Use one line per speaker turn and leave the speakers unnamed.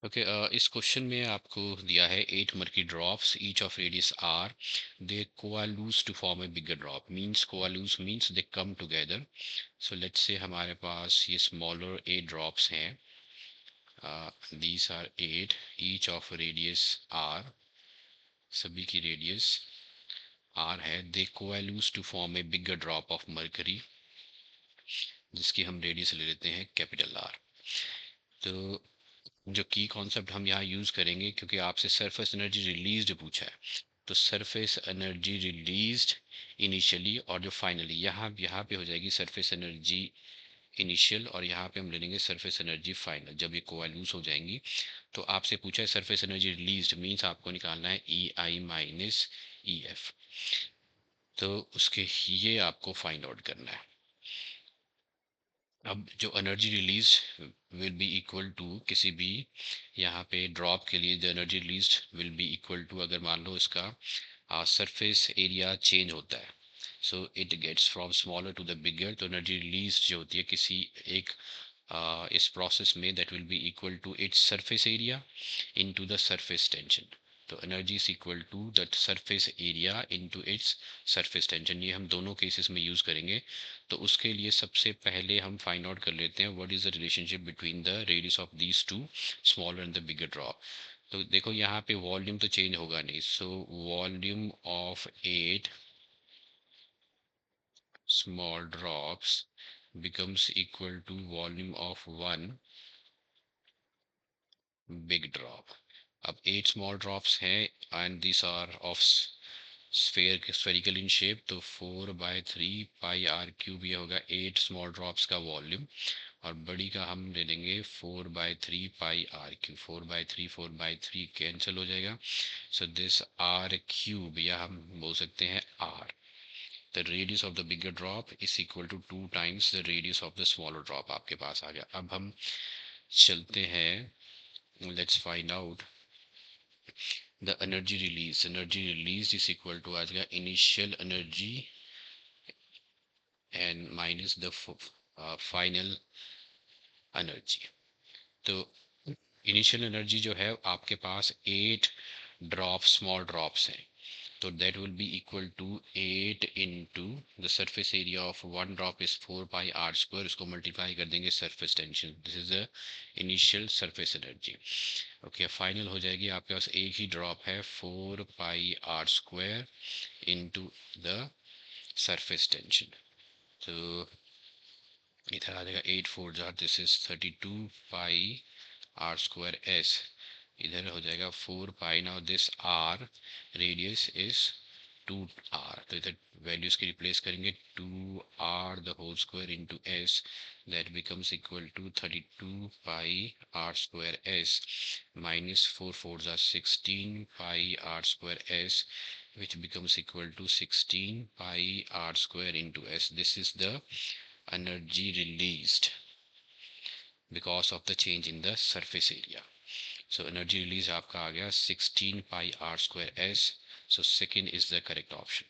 Okay, इस question में आपको दिया है 8 mercury drops each of radius R, they coalesce to form a bigger drop. Means coalesce means they come together. So let's say हमारे पास ये स्मॉलर 8 ड्रॉप्स हैं। These are 8 each of radius R, सभी की रेडियस आर है। They coalesce to form a bigger drop of mercury, जिसकी हम radius ले लेते हैं कैपिटल आर। तो जो की कॉन्सेप्ट हम यहाँ यूज करेंगे, क्योंकि आपसे सरफेस एनर्जी रिलीज्ड पूछा है, तो सरफेस एनर्जी रिलीज्ड इनिशियली और जो फाइनली यहाँ पे हो जाएगी सरफेस एनर्जी इनिशियल, और यहाँ पे हम ले लेंगे सरफेस एनर्जी फाइनल जब ये कोवैल्यूस हो जाएंगी। तो आपसे पूछा है सरफेस एनर्जी रिलीज्ड मीन्स आपको निकालना है ई आई माइनस ई एफ। तो उसके ये आपको फाइंड आउट करना है। अब जो energy release will be equal to किसी भी यहाँ पे ड्रॉप के लिए, the energy release will be equal to, अगर मान लो इसका सरफेस एरिया चेंज होता है, so it gets from smaller to the bigger, तो एनर्जी रिलीज जो होती है किसी एक इस प्रोसेस में, that will be equal to its surface area into the surface tension. तो energy is equal to the surface area into its surface tension. ये हम दोनों केसेस में यूज करेंगे। तो उसके लिए सबसे पहले हम फाइंड आउट कर लेते हैं what is the relationship between the radius of these two smaller and the bigger drop. तो देखो यहाँ पे वॉल्यूम तो चेंज होगा नहीं, so volume of 8 small drops becomes equal to volume of one big drop. अब 8 small drops हैं and these are of spherical in shape, तो 4/3 पाई आर क्यूब ये होगा 8 small drops का वॉल्यूम, और बड़ी का हम ले लेंगे 4/3 पाई आर क्यूब। 4/3 कैंसिल हो जाएगा, सो दिस आर क्यूब या हम बोल सकते हैं are. The radius of the bigger drop is equal to 2 times the radius of the smaller drop आपके पास आ गया। अब हम चलते हैं, let's find out the energy release। energy released is equal to आ जाएगा initial energy and minus the final energy। तो initial energy जो है आपके पास 8 ड्रॉप स्मॉल ड्रॉप्स हैं, तो that will be equal to 8 into the surface area of one drop is 4 pi r square, इसको multiply कर देंगे surface tension, this is the initial surface energy। Okay, final हो जाएगी आपके पास एक ही ड्रॉप है 4 pi r square into the surface tension। तो इधर आ जाएगा 8 4 जार, this is 32 pi r square s, इधर हो जाएगा 4 pi. Now this r radius is 2r, तो इधर वैल्यूज की रिप्लेस करेंगे 2r the whole square into s, that becomes equal to 32 pi r square s minus 4 4 ज़ा 16 pi r square s, which becomes equal to 16 pi r square into s। This is the energy released because of the change in the surface area। So energy release आपका आ गया 16 pi r square s, so second is the correct option।